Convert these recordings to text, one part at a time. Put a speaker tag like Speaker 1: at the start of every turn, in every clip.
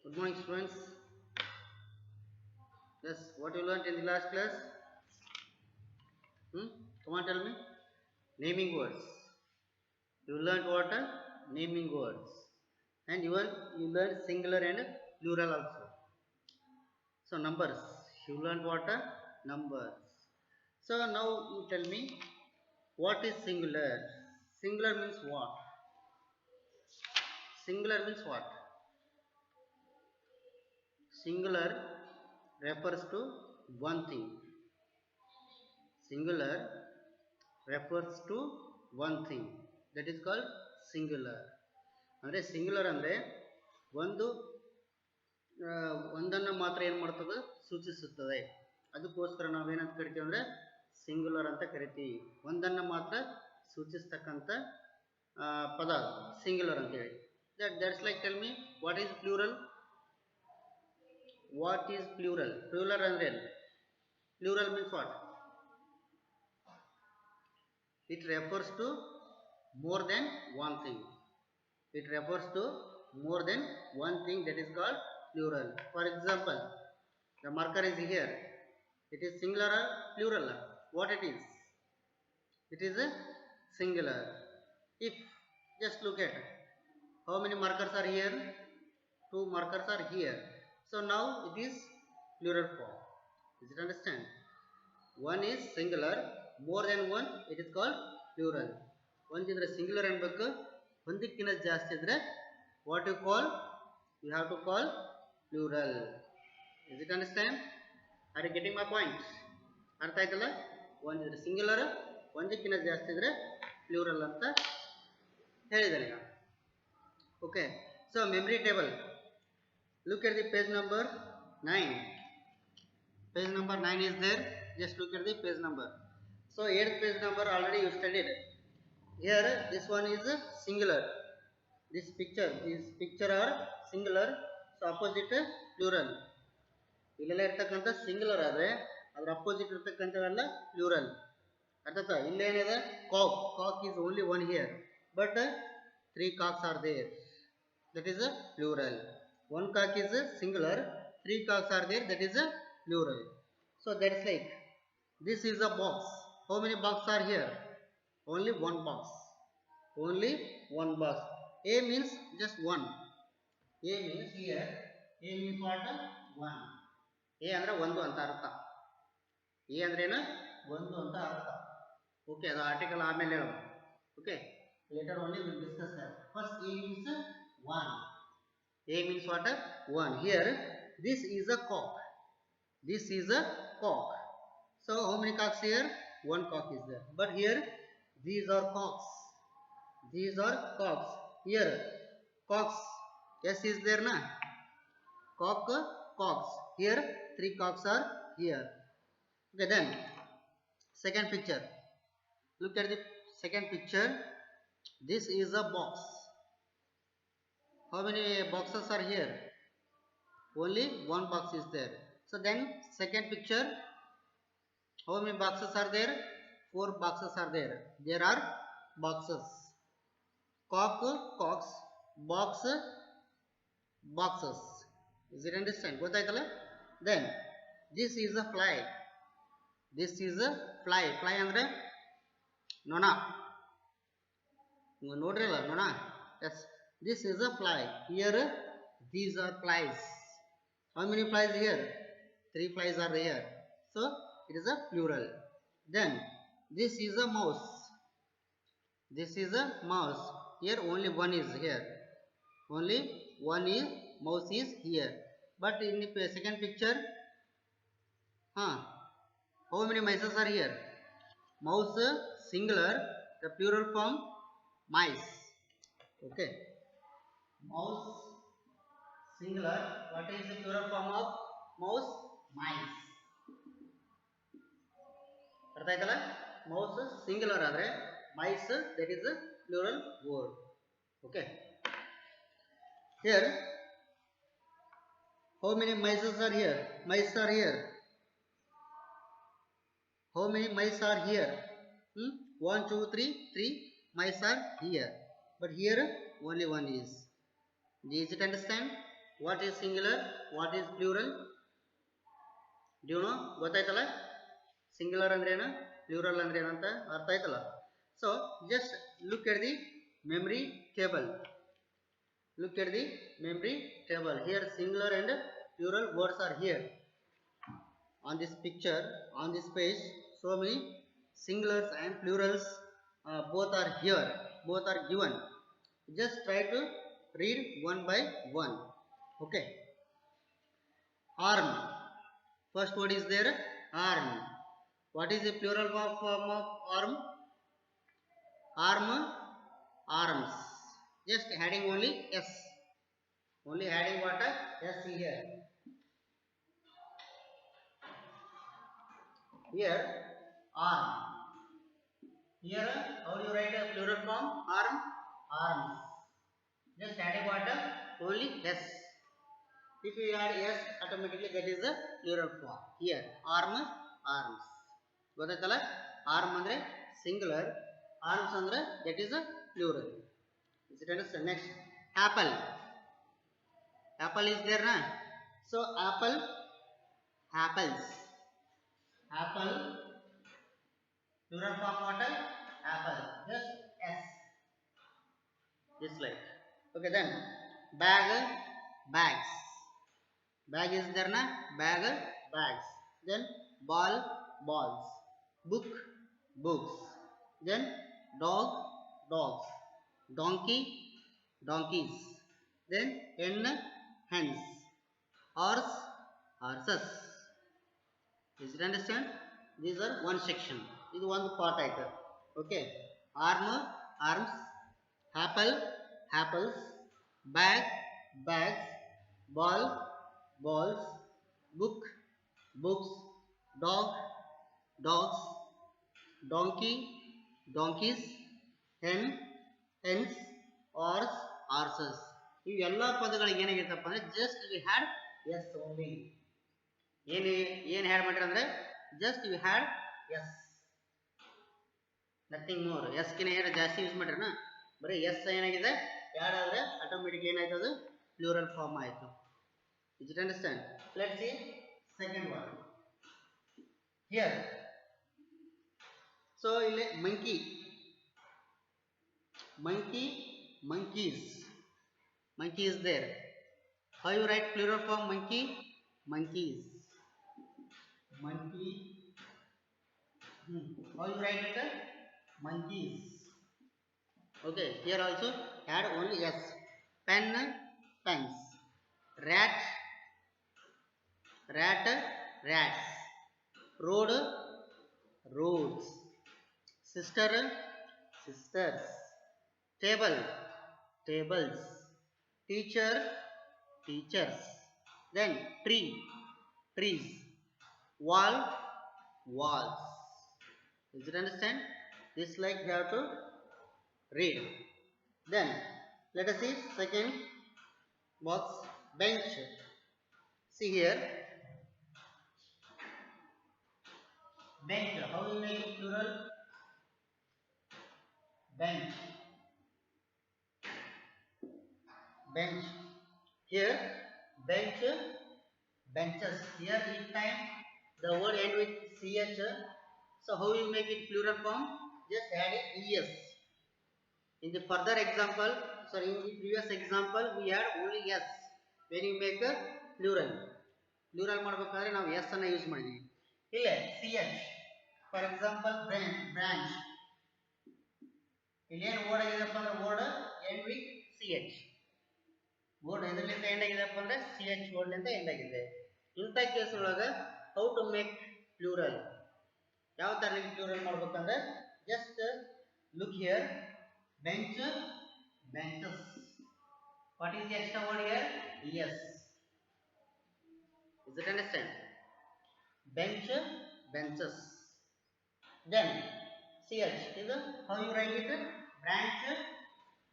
Speaker 1: Good morning, students. Yes, what you learned in the last class? Come on, tell me. Naming words. You learned what? Naming words. And even you learned singular and plural also. So numbers. You learned what? Numbers. So now you tell me what is singular? Singular means what? Singular means what? Singular refers to one thing. Singular refers to one thing, that is called singular. ಅಂದರೆ singular ಅಂದರೆ ಒಂದು ಒಂದನ್ನು ಮಾತ್ರ ಏನು ಮಾಡ್ತದೆ ಸೂಚಿಸುತ್ತದೆ. ಅದಕ್ಕೋಸ್ಕರ ನಾವೇನಂತ ಕರಿತೀವಿ ಅಂದರೆ ಸಿಂಗ್ಯುಲರ್ ಅಂತ ಕರಿತೀವಿ. ಒಂದನ್ನು ಮಾತ್ರ ಸೂಚಿಸ್ತಕ್ಕಂಥ ಪದ ಸಿಂಗ್ಯುಲರ್ ಅಂತೇಳಿ. That's like tell me what is plural? What is plural? Plural ಅಂದರೆ plural means what? It refers to more than one thing. It refers to more than one thing, that is called plural. For example, the marker is here. It is singular or plural? What it is? It is a singular. If just look at how many markers are here? Two markers are here. So now it is plural form. Is it understand? One is singular, more than one, it is called plural. ಒಂದಿದ್ರೆ singular ಅನ್ಬೇಕು, ಒಂದಕ್ಕಿಂತ ಜಾಸ್ತಿ ಇದ್ರೆ what you call? You have to call plural. Is it understand? Are you getting my point? ಅರ್ಥ ಆಯ್ತಲ್ಲ? ಒಂದಿದ್ರೆ singular, ಒಂದಕ್ಕಿಂತ ಜಾಸ್ತಿ ಇದ್ರೆ ಪ್ಲೂರಲ್ ಅಂತ ಹೇಳಿದ್ದಾರೆ ಈಗ. Okay, so memory table. Look at the page number 9. Page number 9 is there. Just look at the page number. So 8th page number already you studied. Here this one is singular. This picture are singular. So opposite plural. ಇಲ್ಲೆಲ್ಲ ಇರ್ತಕ್ಕಂಥ singular ಆದರೆ ಅದರ opposite ಇರ್ತಕ್ಕಂಥವೆಲ್ಲ plural. ಅರ್ಥಾತ ಇಲ್ಲೇನಿದೆ? Cock. Cock is only one here, but 3 cocks are there. That is a plural. One cock is singular, 3 cocks are there. That is a plural. So that's like this is a box. How many boxes are here? Only one box. Only one box. A means just one. A means here. A means what? One. A ಅಂದ್ರೆ ಒಂದು ಅಂತ ಅರ್ಥ. A ಅಂದ್ರೆ ಏನು? ಒಂದು ಅಂತ ಅರ್ಥ. Okay, ಅದು ಆರ್ಟಿಕಲ್ ಆಮೇಲೆ ಹೇಳೋಣ. Okay, later only we will discuss that. First A means one. A means what? One. Here this is a cock. This is a cock. So how many cocks here? One cock is there. But here these are cocks. These are cocks. Here cocks. Yes, is there na? Cock, cocks. Here 3 cocks are here. Okay, then second picture. Look at the second picture. This is a box. How many boxes are here? Only one box is there. So then second picture, how many boxes are there? 4 boxes are there. There are boxes. Cock, cocks, box, boxes. Is it understand? ಗೊತ್ತಾಯ್ತಲ್ಲ? Then this is a fly. This is a fly. Fly ಅಂದ್ರೆ ನೊಣ. ನೀವು ನೋಡ್ರಲ್ಲ ನೊಣ? Yes. This is a fly. Here these are flies. How many flies here? 3 flies are here. So it is a plural. Then this is a mouse. This is a mouse. Here only one is here. Only one is mouse is here. But in the second picture, how many mice are here? Mouse singular, the plural form mice. Okay. Mouse singular. What is the plural form of mouse? Mice. ಅರ್ಥ ಆಯ್ತಲ್ಲ? Mouse singular ಆದರೆ mice, that is a plural word. Okay. Here how many mice are here? Mice are here. How many mice are here? 1, 2, 3. 3 mice are here. But here only one is. Is it understand? What is singular? What is plural? Do you know? ಗೊತ್ತಾಯ್ತಲ್ಲ singular ಅಂದ್ರೆ ಏನು, plural ಅಂದ್ರೆ ಏನು ಅಂತ ಅರ್ಥ ಆಯ್ತಲ್ಲ. So just look at the memory table. Look at the memory table. Here singular and plural words are here. On this picture, on this page, so many singulars and plurals both are here. Both are given. Just try to read one by one. Okay. Arm. First word is there. Arm. What is the plural form of arm? Arm. Arms. Just adding only s. Only adding what? S here. Here arm. Here how do you write a plural form? Arm. Arms. Just adding what? Only s. If you add s, automatically that is a plural form. Here arm. Arms. ಗೊತ್ತಾಯ್ತಲ್ಲ, arm ಅಂದ್ರೆ singular, arms ಅಂದ್ರೆ that is a plural. Is it understand? Next, apple. Apple is there na? So apple, apples. Apple, plural form what? Apple. Just s. Just like. Okay, then bag, bags. Bag is there na? Bag, bags. Then ball, balls. Book, books. Then dog, dogs. Donkey, donkeys. Then hen, hens. Horse, horses. Is it understand? These are one section. This is one part item. Okay. Arm, arms. Apple, apples. Bag, bags. Ball, balls. Book, books. Dog, dogs. Donkey, donkeys. Hen, hens. Horse, horses. ಇವೆಲ್ಲ ಪದಗಳಿಗೆ ಏನಾಗಿರ್ತಪ್ಪ ಅಂದ್ರೆ just we add S only. ಏನು add ಮಾಡ್ರಿ ಅಂದ್ರೆ just we add S, nothing more. S ಕಿನ ಏನು ಜಾಸ್ತಿ ಯೂಸ್ ಮಾಡ್ರನ, ಬರೀ ಎಸ್ ಏನಾಗಿದೆ ಯಾಡ್ ಆದ್ರೆ ಆಟೋಮೆಟಿಕ್ ಏನಾಯ್ತು, ಅದು ಪ್ಲೂರಲ್ ಫಾರ್ಮ್ ಆಯ್ತು. Did you understand? Let's see second one here. So ಇಲ್ಲಿ monkey, monkey, monkeys. Monkey is there. How you write plural form monkey? Monkeys. Monkey. How you write it? Monkeys. Okay, here also add only s. Pen, pens. Rat, rat, rats. Road, roads. Sister, sisters. Table, tables. Teacher, teachers. Then tree, trees. Wall, walls. Does it understand? This like you have to read. Then let us see second box, bench. See here, bench. How you make it plural? Bench, bench. Here bench, benches. Here each time the word end with ch. So how you make it plural form? Just add es. In the further example, sorry, in the previous example we had only s. When you make a plural, plural ಮಾಡಬೇಕಾದ್ರೆ ನಾವು s ಅನ್ನು use ಮಾಡಿದ್ವಿ. ಇಲ್ಲಿ ch. For example, branch. ಇಲ್ಲಿ ಏನು word ಆಗಿದೆಪ್ಪ ಅಂದ್ರೆ word end with ch. Word ಎದರಿಂದ ಎಂಡ್ ಆಗಿದೆಪ್ಪ ಅಂದ್ರೆ ch ವರ್ಡ್ ಅಂತ ಎಂಡ್ ಆಗಿದೆ. ಇಂಥ ಕೇಸ್ ಒಳಗೆ how to make plural, ಯಾವ ತರ ಪ್ಲೂರಲ್ ಮಾಡಬೇಕಂದ್ರೆ just look here, bench, benches. What is the extra word here? Yes. Is it understand? Bench, benches. Then ch is how you write it? Branch,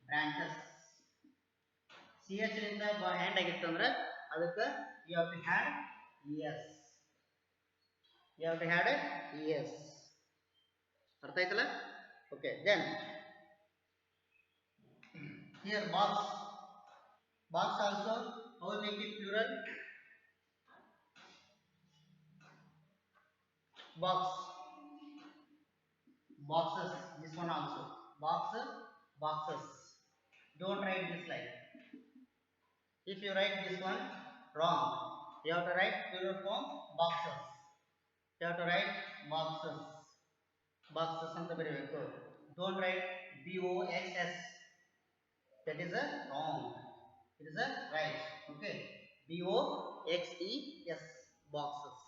Speaker 1: branches. ch ರಿಂದ end ಆಗಿತ್ತು ಅಂದ್ರೆ ಅದಕ್ಕೆ you have to add yes. You have to add yes. ಅರ್ಥ ಆಯ್ತಲ್ಲ? Okay, then here box. Box also how we make plural? Box, boxes. This one also. Box, boxes. Don't write this like. If you write this one wrong, you have to write plural form boxes. You have to write boxes. Boxes ಅಂತ ಬರೆಯಬೇಕು. Don't write boxs. That is a wrong. It is a right. Okay. boxes. Boxes.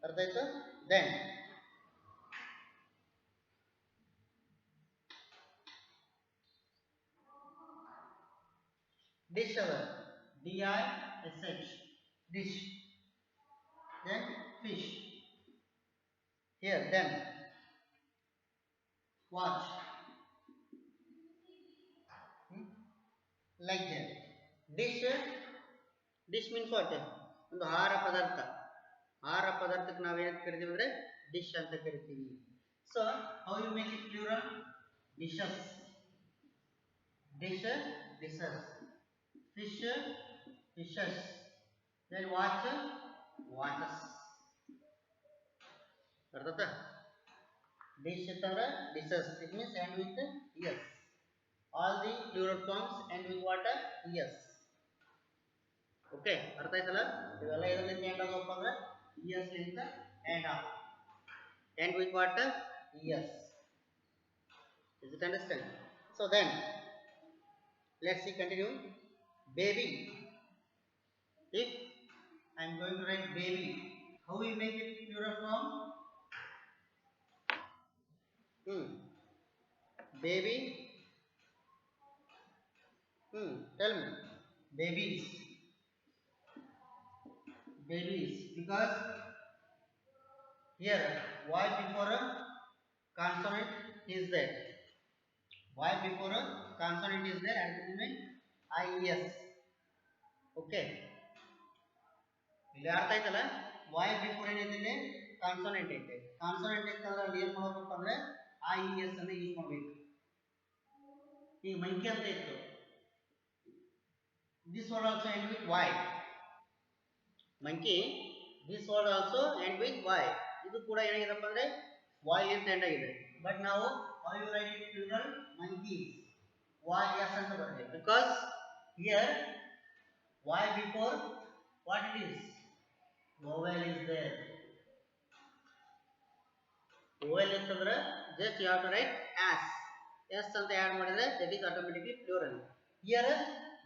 Speaker 1: ಅರ್ಥ ಆಯ್ತು? Then dish hour. dish. Dish. Then fish. Here. Then watch. Like that. Dish. Dish means what? ಒಂದು ಆಹಾರ ಪದಾರ್ಥ. ಆಹಾರ ಪದಾರ್ಥಕ್ಕೆ ನಾವು ಏನಂತ ಕರಿತೀವಿ ಅಂದ್ರೆ ಡಿಶ್ ಅಂತ ಕರಿತೀವಿ. So how you make it plural? Dishes. Dish, dishes. Fish, fishes. Then watch, watches. ಅರ್ಥ ಆಯ್ತಾ? Dish ಅಂತಂದ್ರೆ dishes. It means end with yes. All the plural forms end with what? Yes. Okay, ಅರ್ಥ ಆಯ್ತಲ್ಲ? ಇವೆಲ್ಲ ಇದರಿಂದ end ಆಗಪ್ಪ ಅಂದ್ರೆ yes ಲಿಂದ end ಆಗ. End with what? Yes. Is it understand? So then, let's see continue. Baby. If I am going to write baby, how we make it plural form? Baby. Tell me. Babies. Babies. Because here y before a consonant is there. Y before a consonant is there at the moment IES. Okay. ಇಲ್ಲಿ ಅರ್ಥ ಆಯ್ತಲ್ಲ? y before ಏನಿದೆ consonant ಐತೆ. Consonant ಇತ್ತಂದ್ರೆ ಅಲ್ಲಿ ಏನು ಮಾಡಬೇಕು ಅಂದ್ರೆ IES ಅನ್ನು ಯೂಸ್ ಮಾಡಬೇಕು. ಈಗ ಮಂಕಿ ಅಂತ ಇತ್ತು. This word also end with y. Monkey. This word also end with y. ಇದು ಕೂಡ ಏನಾಗಿದೆಪ್ಪ ಅಂದ್ರೆ y ಅಂತ ಎಂಡ್ ಆಗಿದೆ. But now how you write it plural? Monkeys. Y yes ಅಂತ ಬರುತ್ತೆ. Because here y before what it is? Vowel is there. Vowel ಅಂತಂದ್ರೆ just you have to write as. S ಅಂತ add ಮಾಡಿದ್ರೆ that is automatically plural. Here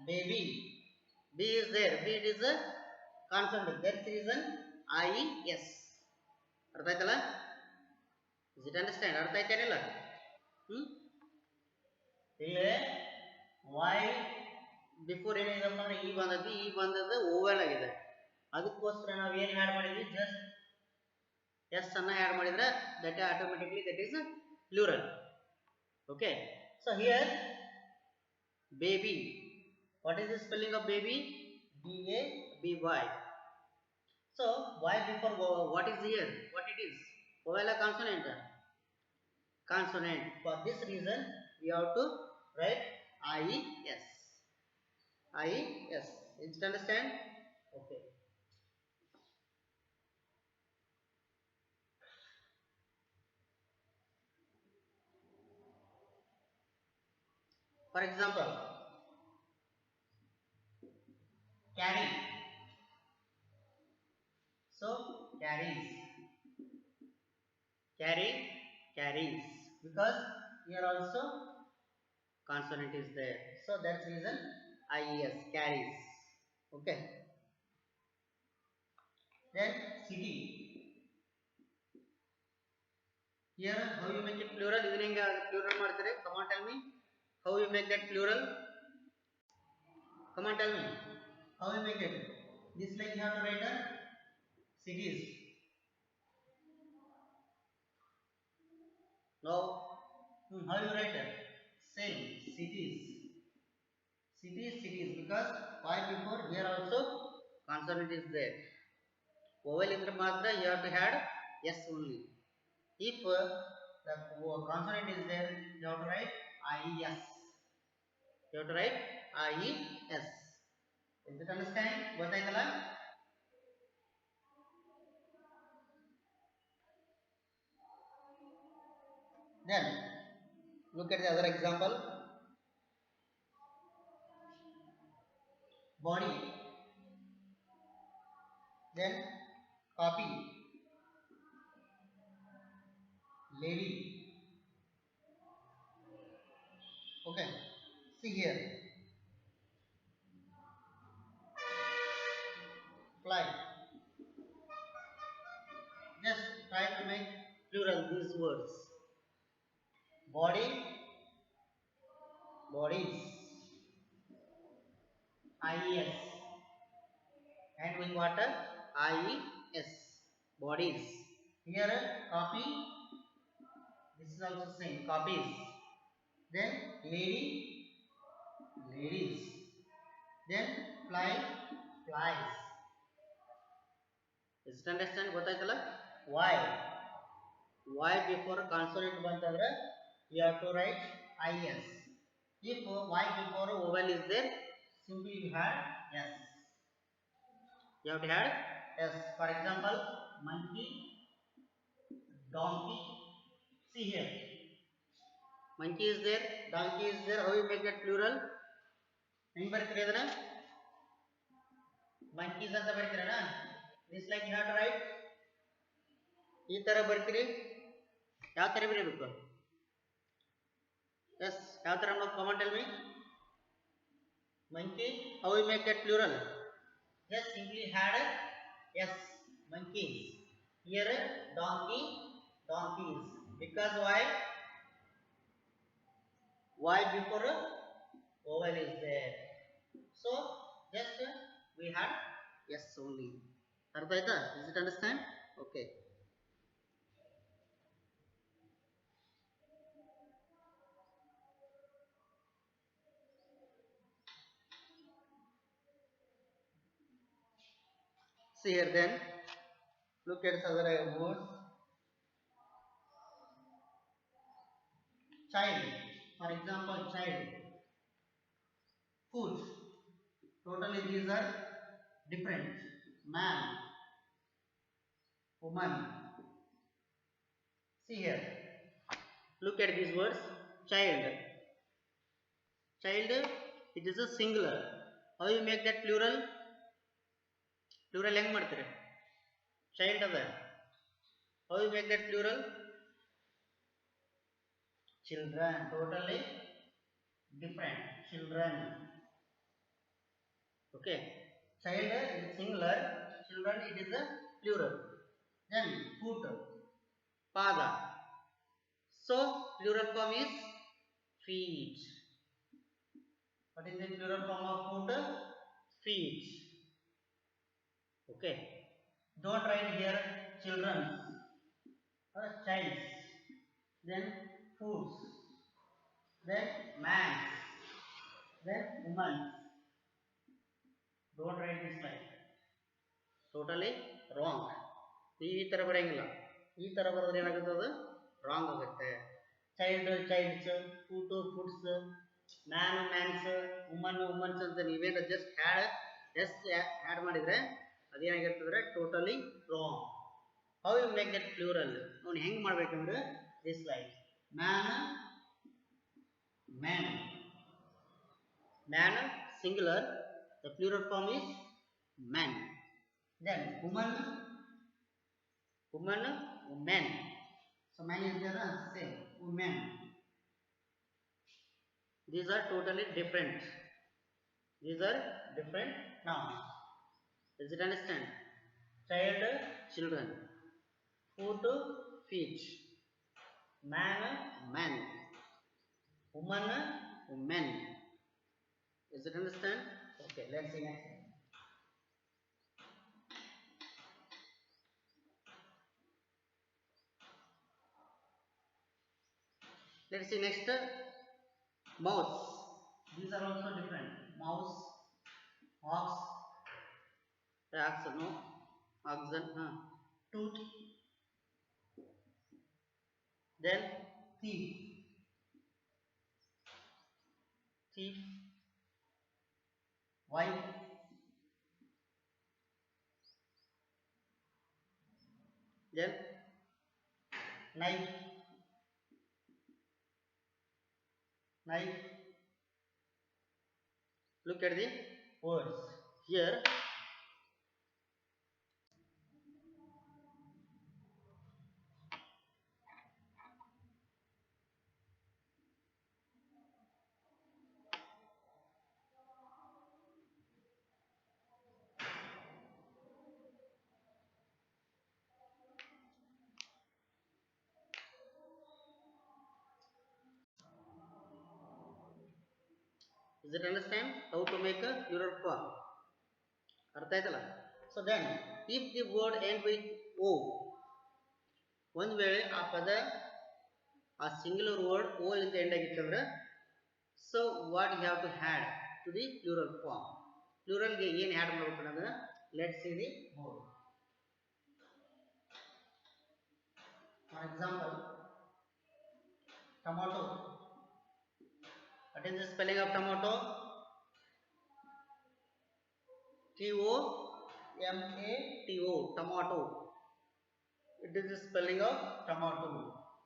Speaker 1: baby. B is there. B it is a consonant. That's the reason IES. ಅರ್ಥ ಆಯ್ತಲ್ಲ? Is it understand? ಅರ್ಥ ಆಯ್ತೇನಿಲ್ಲ? ಇಲ್ಲಿ y before ಏನಿದೆಪ್ಪ ಅಂದ್ರೆ ಈ ಬಂದದ್ದು ಈ ಬಂದದ್ದು ಓವೆಲ್ ಆಗಿದೆ. ಅದಕ್ಕೋಸ್ಕರ ನಾವು ಏನು ಆ್ಯಡ್ ಮಾಡಿದ್ವಿ? ಜಸ್ಟ್ ಎಸ್ ಅನ್ನ ಆ್ಯಡ್ ಮಾಡಿದ್ರೆ that automatically that is plural. Okay. So here baby. What is the spelling of baby? B-A-B-Y. So y before what is here? What it is? Vowel or consonant? Consonant. For this reason we have to write IES. IES. Did you understand? Okay. For example, carry. So carries. Carry, carries. Because here also consonant is there. So that's the reason IES, carries. Okay. Then city. Here how you make it plural? Evening plural ಮಾಡ್ತಾರೆ. Come on, tell me. How you make that plural? Come on, tell me. How you make it? This like you have to write a cities. Now, how you write it? Same, cities. Cities, cities. Because why before here also consonant is there. Vowel in the matra you have to add yes only. If the consonant is there, you have to write IES. You have to write IES. Is it understand? ಗೊತ್ತಾಯ್ತಲ್ಲ. Then look at the other example. Body, then copy, lady. Okay, see here, fly. Just try to make plural these words. Body, bodies, IES, and with what? IES, bodies. Here copy, this is also same, copies. Then lady, ladies. Then fly, flies. Is it understand? ಗೊತ್ತಾಯ್ತಲ್ಲ. Why? Why before consonant ಬಂತಂದ್ರೆ you have to write IS. If Y before vowel is there, simply you have S. You have to add S. For example, monkey, donkey. See here. Monkey is there, donkey is there. How you make that plural? ಹೆಂಗ್ ಬರ್ತೀರಿ ಅದನ್ನ? monkeys ಅಂತ ಬರ್ತೀರಣ್ಣ. This like you have to write. ಈ ತರ ಬರ್ತೀರಿ. ಯಾವ ತರ ಬರೀಬೇಕು? Yes, ಯಾವ ತರ ಅನ್ನೋದು comment tell me. Monkey, how we make that plural? Just simply add yes, monkeys. Here donkey, donkeys. Because why? Why before vowel is there. So just we had yes only. ಅರ್ಥ ಆಯ್ತಾ? Is it understand? Okay. See here then, look at other words. Child, for example, child. Food, totally these are different. Man, woman. See here, look at these words. Child, child, it is a singular. How you make that plural? Plural ಹೆಂಗ್ ಮಾಡ್ತೀರಿ? Child ಅದ. How you make that plural? Children, totally different. Children. Okay. Child is singular. Children it is a plural. Then foot, pada. So plural form is feet. What is the plural form of foot? Feet. Okay. Don't write here children or childs. Then foods. Then man. Then woman. Don't write this like. Totally wrong. ಈ ತರ ಬರೆಯಂಗಿಲ್ಲ. ಈ ತರ ಬರೆದ್ರೆ ಏನಾಗುತ್ತೆ? ಅದು wrong ಆಗುತ್ತೆ. Child childs, foot foots, man mans, woman womans ಅಂತ ನೀವೇನು ಜಸ್ಟ್ ಆ್ಯಡ್ ಮಾಡಿದರೆ ಅದೇನಾಗಿರ್ತದ್ರೆ totally wrong. How you make that plural? ಅವ್ನು ಹೆಂಗೆ ಮಾಡ್ಬೇಕಂದ್ರೆ this like man, man, man singular, the plural form is man. Then woman, woman, woman. So man is there, same, woman. These are totally different. These are different nouns. Does it understand? Child, children. Foot, feet. Man, man. Woman, woman. Does it understand? Okay, let's see next. Let's see next. Mouse. These are also different. Mouse, ox, oxen, no, oxen, tooth. Then thief, thief, wife, then knife, knife. Look at the words here. Is it understand how to make a plural form? ಅರ್ಥ ಆಯ್ತಲ್ಲ. So then if the word end with o, ಒಂದು ವೇಳೆ ಆ ಪದ ಆ singular word o ಇಂದ end ಆಗಿತ್ತಂದ್ರೆ, so what you have to add to the plural form? Plural ಗೆ ಏನು ಆಡ್ ಮಾಡಬೇಕು ಅನ್ನೋದನ್ನ let's see the word. For example, tomato. What is the spelling of tomato? T-O-M-A-T-O, tomato. It is the spelling of tomato.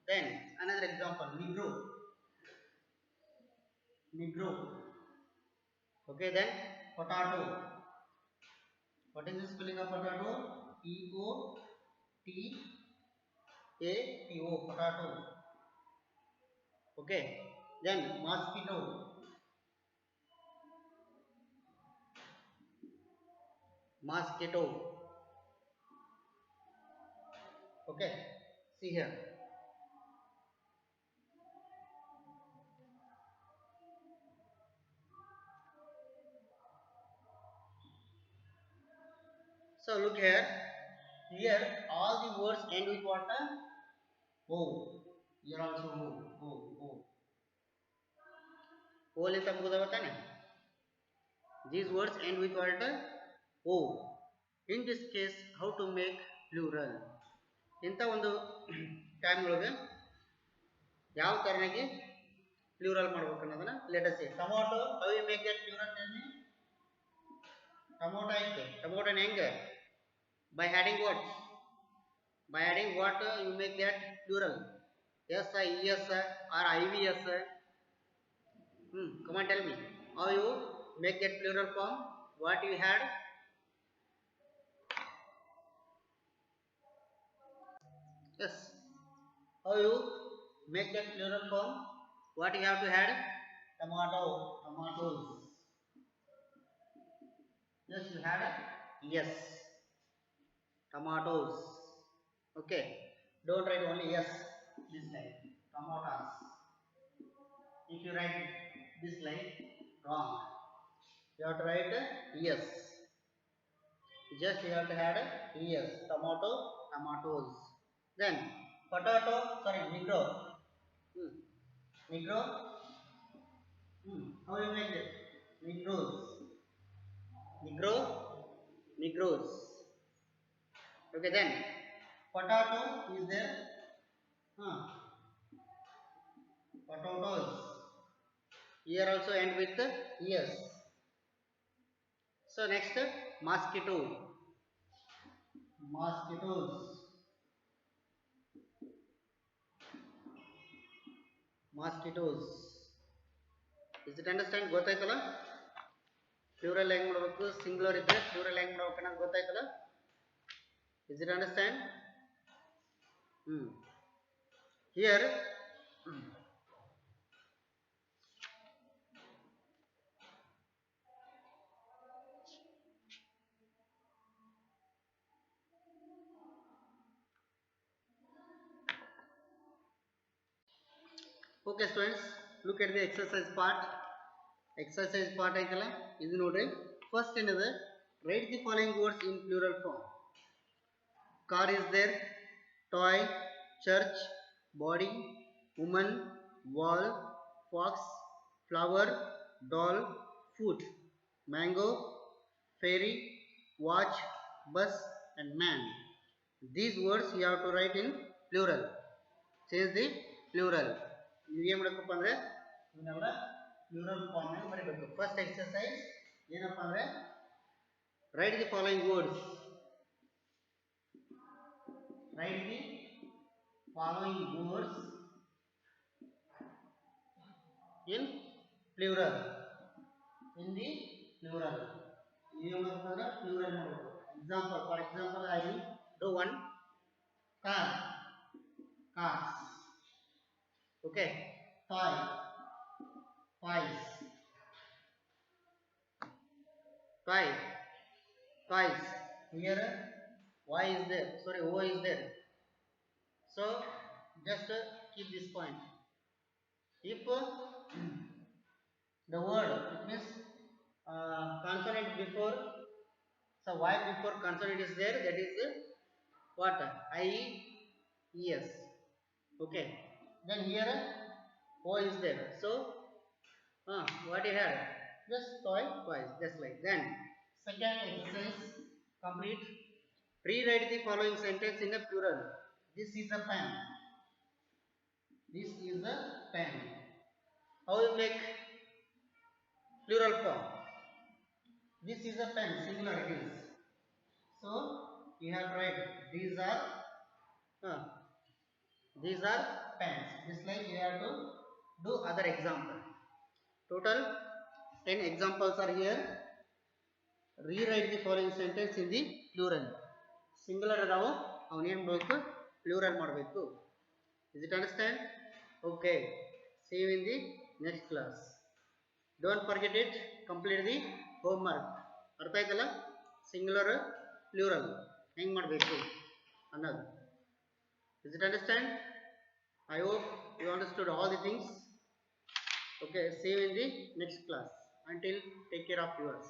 Speaker 1: Then another example, negro. Negro. Okay, then potato. What is the spelling of potato? P-O-T-A-T-O, potato. Okay, then mosquito. Mosquito. Okay, see here. So look here. Here all the words end with what? O. Here also O. O. O. O लेता मुझे बता ना. These words end with what? O. In this case, how to make plural? ಇಂಥ ಒಂದು time ಒಳಗೆ ಯಾವ ತರನಾಗಿ plural ಮಾಡ್ಬೇಕು ಅನ್ನೋದನ್ನ let us see. Tomato, how you make that plural? Tell me. Tomato ಐತೆ, ಟೊಮೊಟೊನ ಹೆಂಗೆ? By adding what? By adding what you make that plural? Yes, ES or IVS? Come on, tell me. How you make that plural form? What you had? Yes. How you make that plural form? What you have to add? Tomato, tomatoes. Yes, you had? Yes. Tomatoes. Okay. Don't write only yes. This line. Tomatoes. If you write this line, wrong. You have to write yes. Just you have to add yes. Tomato, tomatoes. Then potato, sorry, negro. Negro. How you make it? Negros. Negro. Negros. Okay, then potato is there. Potatoes. Here also end with yes. So next, mosquito. Mosquitoes. Mosquitoes. Is it understand? ಗೊತ್ತಾಯ್ತಲ್ಲ? Plural ಹೆಂಗ್ ಮಾಡಬೇಕು, singular ಇದ್ರೆ plural ಹೆಂಗ್ ಮಾಡಬೇಕು ಅನ್ನೋದು ಗೊತ್ತಾಯ್ತಲ್ಲ? Is it understand? Here okay students, look at the exercise part. Exercise part ಆಯ್ತಲ್ಲ, ಇದು ನೋಡ್ರಿ. First ಏನದ, write the following words in plural form. Car is there, toy, church, body, woman, wall, fox, flower, doll, food, mango, fairy, watch, bus and man. These words you have to write in plural. Change the plural. ನೀವು ಏನು ಮಾಡಬೇಕಪ್ಪ ಅಂದರೆ ಇವನ್ನೆಲ್ಲ plural ಫಾರ್ಮ್ನಾಗ ಬರೀಬೇಕು. First exercise ಏನಪ್ಪ ಅಂದರೆ, right the following words. write the following words in plural. In the plural. Plural. Example. For example, I will do one car. Cars. Okay. Toy. Toys. Toy. Toys. Here Y is there. Sorry, O is there. So just keep this point. If the word, it means consonant before, so Y before consonant is there, that is what? I-E-S. Okay. Then here O is there. So what you have? Just toy, twice, just like. Then second exercise complete. Rewrite the following sentence in a plural. This is a pen. This is a pen. How you make plural form? This is a pen, singular it is. So you have to write these are pens. Just like you have to do other example. Total 10 examples are here. Rewrite the following sentence in the plural. Singular adavo avanu em ಬೇಕು plural ಮಾಡಬೇಕು. Is it understand? Okay. See you in the next class. Don't forget it. Complete the homework. ಅರ್ಥ ಆಯ್ತಲ್ಲ? Singular, plural ಹೆಂಗ್ ಮಾಡಬೇಕು ಅನ್ನೋದು. Is it understand? I hope you understood all the things. Okay. See you in the next class. Until, take care of yours.